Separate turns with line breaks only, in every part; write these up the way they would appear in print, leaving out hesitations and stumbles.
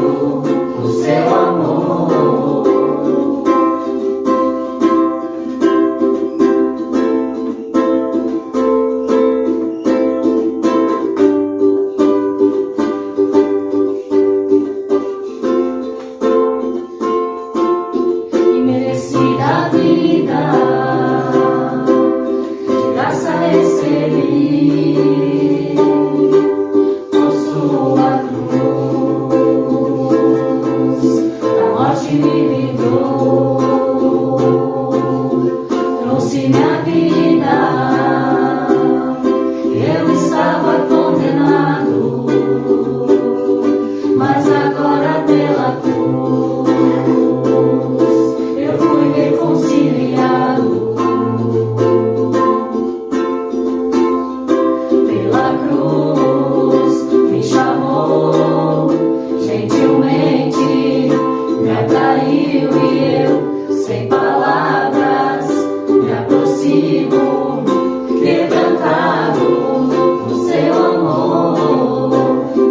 no seu amor. Imerecida vida, de graça recebi, por sua cruz, a morte me livrou, trouxe minha vida, eu estava condenado, mas agora pela cruz eu fui reconciliado. Pela cruz me chamou, gentilmente me atraiu e eu, sem palavras, me aproximo, quebrantado no seu amor.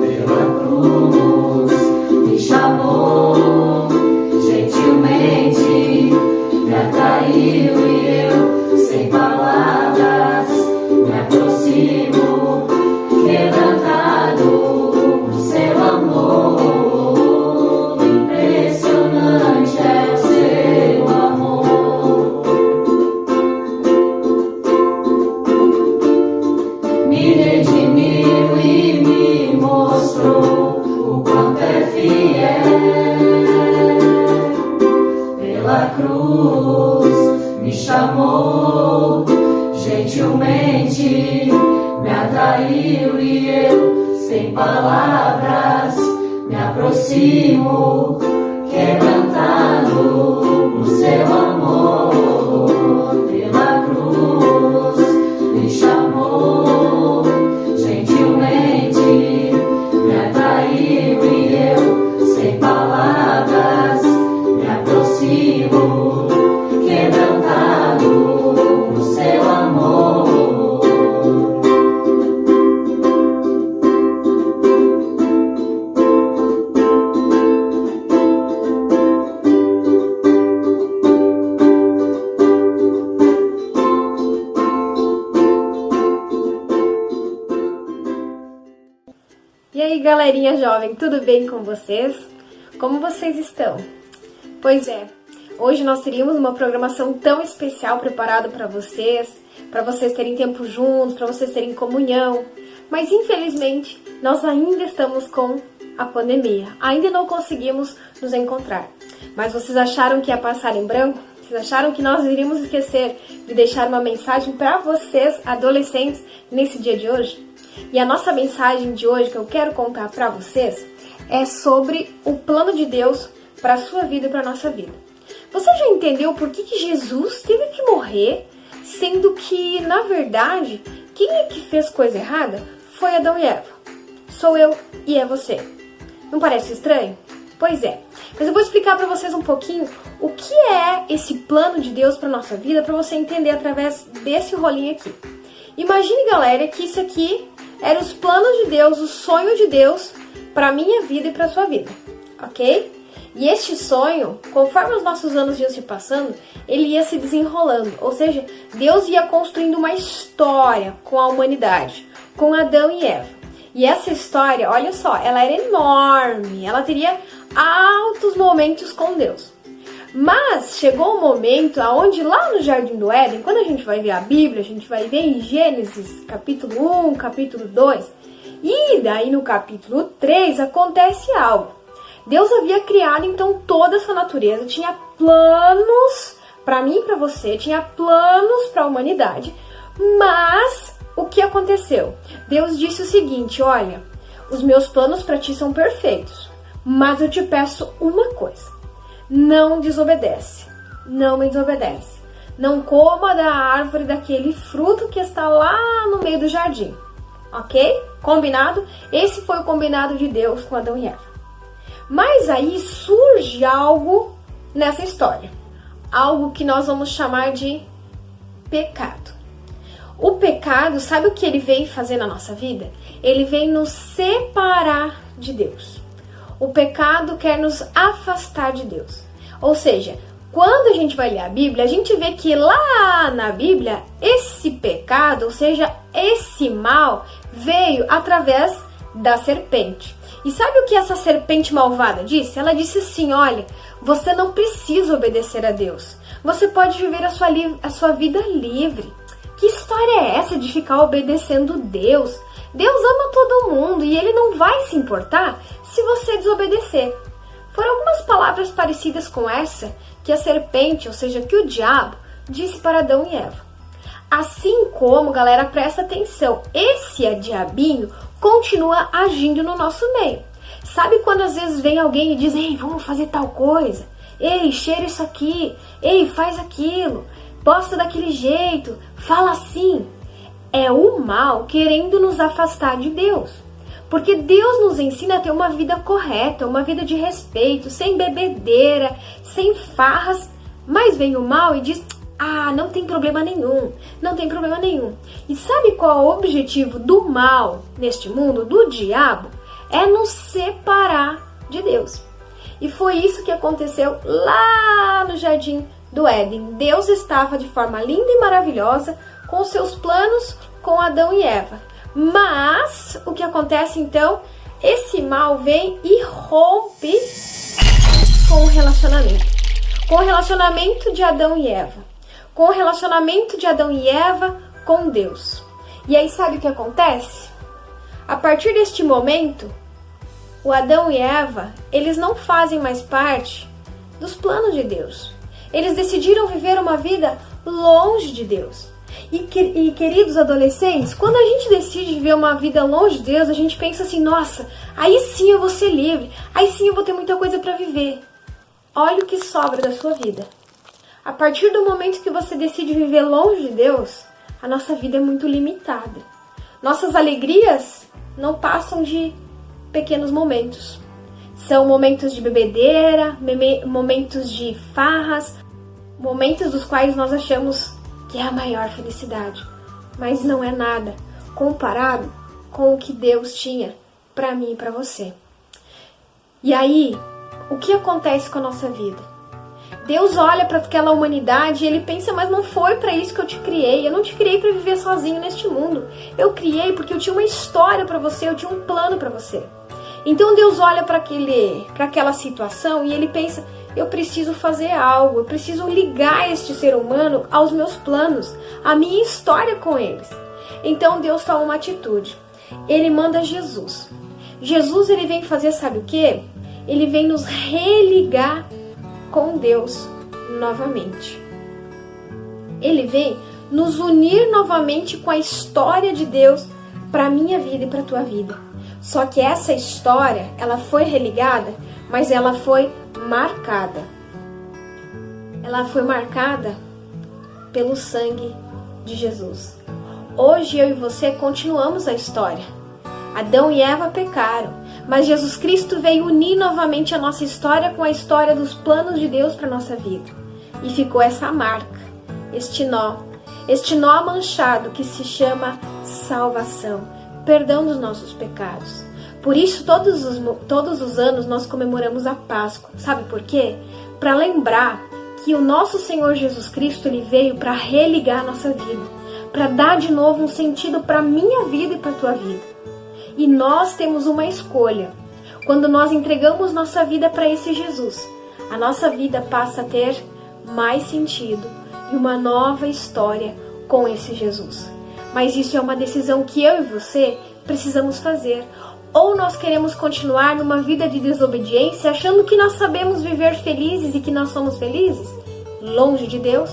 Pela cruz me chamou, gentilmente me atraiu e eu, sem palavras, me aproximo, quebrantado no seu amor. Impressionante é o seu amor. Me redimiu e me mostrou o quanto é fiel. Pela cruz me chamou, gentilmente me atraiu e eu, sem palavras, me aproximo, quebrantado no seu amor. Pela cruz me chamou, gentilmente me atraiu e eu, sem palavras, me aproximo, quebrantado no seu amor.
E aí, galerinha jovem, tudo bem com vocês? Como vocês estão? Pois é, hoje nós teríamos uma programação tão especial preparada para vocês terem tempo juntos, para vocês terem comunhão, mas infelizmente nós ainda estamos com a pandemia, ainda não conseguimos nos encontrar. Mas vocês acharam que ia passar em branco? Vocês acharam que nós iríamos esquecer de deixar uma mensagem para vocês, adolescentes, nesse dia de hoje? E a nossa mensagem de hoje que eu quero contar para vocês é sobre o plano de Deus para a sua vida e para a nossa vida. Você já entendeu por que Jesus teve que morrer, sendo que, na verdade, quem é que fez coisa errada foi Adão e Eva? Sou eu e é você. Não parece estranho? Pois é. Mas eu vou explicar para vocês um pouquinho o que é esse plano de Deus para nossa vida, para você entender através desse rolinho aqui. Imagine, galera, que isso aqui eram os planos de Deus, o sonho de Deus para minha vida e para sua vida, ok? E este sonho, conforme os nossos anos iam se passando, ele ia se desenrolando, ou seja, Deus ia construindo uma história com a humanidade, com Adão e Eva. E essa história, olha só, ela era enorme, ela teria altos momentos com Deus. Mas chegou um momento onde lá no Jardim do Éden, quando a gente vai ver a Bíblia, a gente vai ver em Gênesis capítulo 1, capítulo 2, e daí no capítulo 3 acontece algo. Deus havia criado então toda a sua natureza, tinha planos para mim e para você, tinha planos para a humanidade, mas o que aconteceu? Deus disse o seguinte: olha, os meus planos para ti são perfeitos, mas eu te peço uma coisa: não desobedece, não me desobedece, não coma da árvore daquele fruto que está lá no meio do jardim, ok? Combinado? Esse foi o combinado de Deus com Adão e Eva. Mas aí surge algo nessa história, algo que nós vamos chamar de pecado. O pecado, sabe o que ele vem fazer na nossa vida? Ele vem nos separar de Deus. o pecado quer nos afastar de Deus. Ou seja, quando a gente vai ler a Bíblia, a gente vê que lá na Bíblia, esse pecado, ou seja, esse mal, veio através da serpente. E sabe o que essa serpente malvada disse? Ela disse assim, olha, você não precisa obedecer a Deus. Você pode viver a sua vida livre. Que história é essa de ficar obedecendo Deus? Deus ama todo mundo e Ele não vai se importar se você desobedecer. Foram algumas palavras parecidas com essa que a serpente, ou seja, que o diabo, disse para Adão e Eva. Assim como, galera, presta atenção, esse diabinho continua agindo no nosso meio. Sabe quando às vezes vem alguém e diz, ei, vamos fazer tal coisa? Ei, cheira isso aqui. Ei, faz aquilo. Posta daquele jeito. Fala assim. É o mal querendo nos afastar de Deus. Porque Deus nos ensina a ter uma vida correta, uma vida de respeito, sem bebedeira, sem farras. Mas vem o mal e diz, não tem problema nenhum, não tem problema nenhum. E sabe qual é o objetivo do mal neste mundo, do diabo? É nos separar de Deus. E foi isso que aconteceu lá no Jardim do Éden. Deus estava de forma linda e maravilhosa com os seus planos com Adão e Eva. Mas o que acontece então? Esse mal vem e rompe com o relacionamento. Com o relacionamento de Adão e Eva. Com o relacionamento de Adão e Eva com Deus. E aí sabe o que acontece? A partir deste momento, o Adão e Eva, eles não fazem mais parte dos planos de Deus. Eles decidiram viver uma vida longe de Deus. E queridos adolescentes, quando a gente decide viver uma vida longe de Deus, a gente pensa assim, nossa, aí sim eu vou ser livre, aí sim eu vou ter muita coisa para viver. Olha o que sobra da sua vida. A partir do momento que você decide viver longe de Deus, a nossa vida é muito limitada. Nossas alegrias não passam de pequenos momentos. São momentos de bebedeira, momentos de farras, momentos dos quais nós achamos que é a maior felicidade. Mas não é nada comparado com o que Deus tinha para mim e para você. E aí, o que acontece com a nossa vida? Deus olha para aquela humanidade e Ele pensa, mas não foi para isso que eu te criei. Eu não te criei para viver sozinho neste mundo. Eu criei porque eu tinha uma história para você, eu tinha um plano para você. Então Deus olha para aquela situação e Ele pensa, eu preciso fazer algo, eu preciso ligar este ser humano aos meus planos, à minha história com eles. Então Deus toma uma atitude. Ele manda Jesus. Jesus, ele vem fazer, sabe o quê? Ele vem nos religar com Deus novamente. Ele vem nos unir novamente com a história de Deus para a minha vida e para a tua vida. Só que essa história, ela foi religada, mas ela foi marcada. Ela foi marcada pelo sangue de Jesus. Hoje eu e você continuamos a história. Adão e Eva pecaram, mas Jesus Cristo veio unir novamente a nossa história com a história dos planos de Deus para a nossa vida. E ficou essa marca, este nó manchado que se chama salvação, perdão dos nossos pecados. Por isso, todos os anos nós comemoramos a Páscoa. Sabe por quê? Para lembrar que o nosso Senhor Jesus Cristo, ele veio para religar a nossa vida, para dar de novo um sentido para a minha vida e para a tua vida. E nós temos uma escolha. Quando nós entregamos nossa vida para esse Jesus, a nossa vida passa a ter mais sentido e uma nova história com esse Jesus. Mas isso é uma decisão que eu e você precisamos fazer. Ou nós queremos continuar numa vida de desobediência, achando que nós sabemos viver felizes e que nós somos felizes, longe de Deus,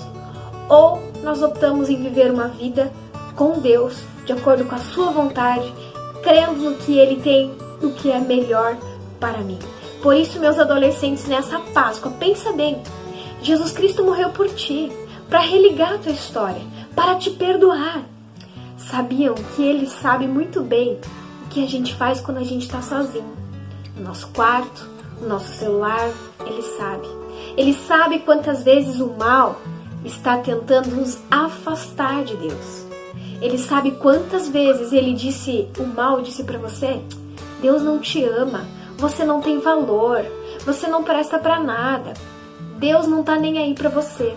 ou nós optamos em viver uma vida com Deus, de acordo com a sua vontade, crendo no que Ele tem, no que é melhor para mim. Por isso, meus adolescentes, nessa Páscoa, pensa bem, Jesus Cristo morreu por ti, para religar a tua história, para te perdoar. Sabiam que Ele sabe muito bem o que a gente faz quando a gente está sozinho? No nosso quarto, no nosso celular, Ele sabe. Ele sabe quantas vezes o mal está tentando nos afastar de Deus. Ele sabe quantas vezes o mal disse para você, Deus não te ama, você não tem valor, você não presta para nada, Deus não tá nem aí para você.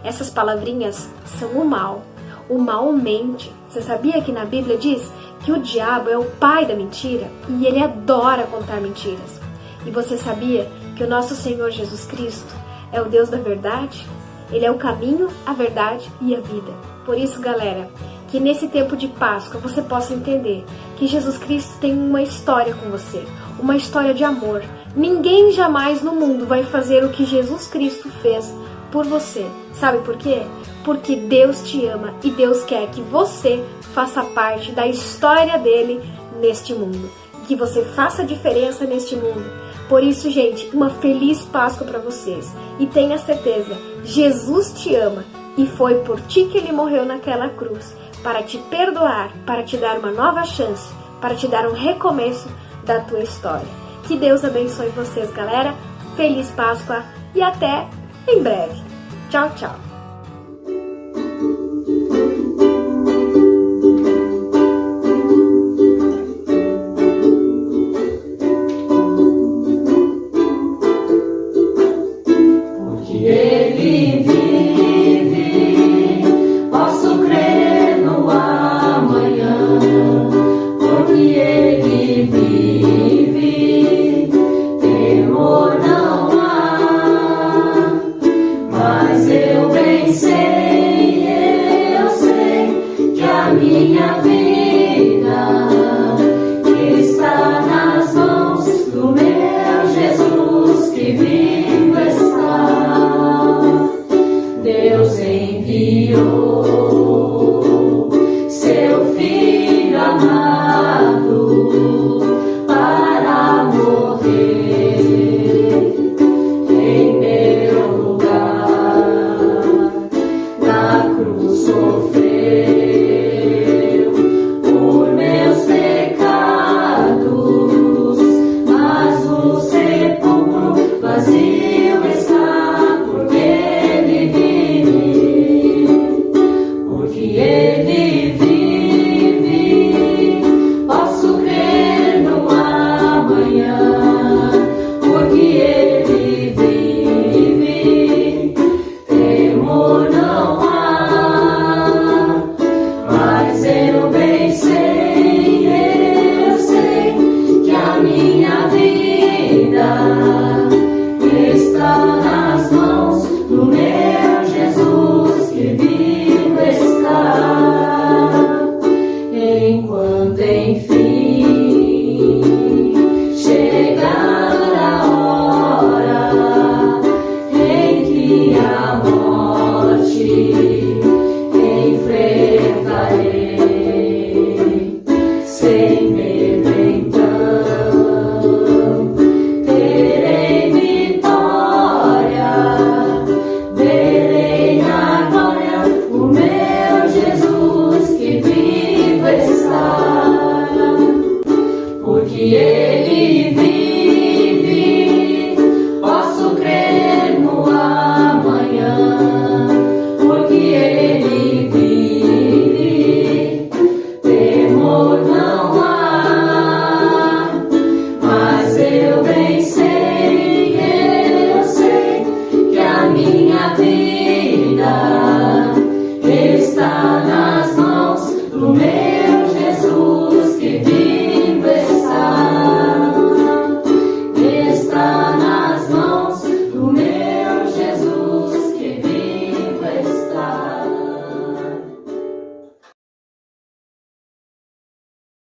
Essas palavrinhas são o mal. O mal mente. Você sabia que na Bíblia diz que o diabo é o pai da mentira e ele adora contar mentiras? E você sabia que o nosso Senhor Jesus Cristo é o Deus da verdade? Ele é o caminho, a verdade e a vida. Por isso, galera, que nesse tempo de Páscoa você possa entender que Jesus Cristo tem uma história com você, uma história de amor. Ninguém jamais no mundo vai fazer o que Jesus Cristo fez por você. Sabe por quê? Porque Deus te ama e Deus quer que você faça parte da história dele neste mundo. Que você faça diferença neste mundo. Por isso, gente, uma feliz Páscoa para vocês. E tenha certeza, Jesus te ama e foi por ti que ele morreu naquela cruz, para te perdoar, para te dar uma nova chance, para te dar um recomeço da tua história. Que Deus abençoe vocês, galera. Feliz Páscoa e até em breve. Tchau, tchau.
Ele vive, posso crer no amanhã, porque ele vive, temor não há, mas eu bem sei que a minha vida está nas mãos do meu Jesus que vivo está. Deus enviou seu Filho amado para morrer em meu lugar. Na cruz sofreu por meus pecados, mas o sepulcro vazio está, porque ele vive, posso crer no amanhã, porque ele vive, temor não há, mas eu bem sei que a minha vida está nas mãos do meu Jesus que vivo está. Enquanto enfim chegar a hora em que a morte enfrentarei, sem medo então terei vitória, verei na glória o meu Jesus que vivo está, porque ele vive, posso crer no amanhã, porque ele vive, temor não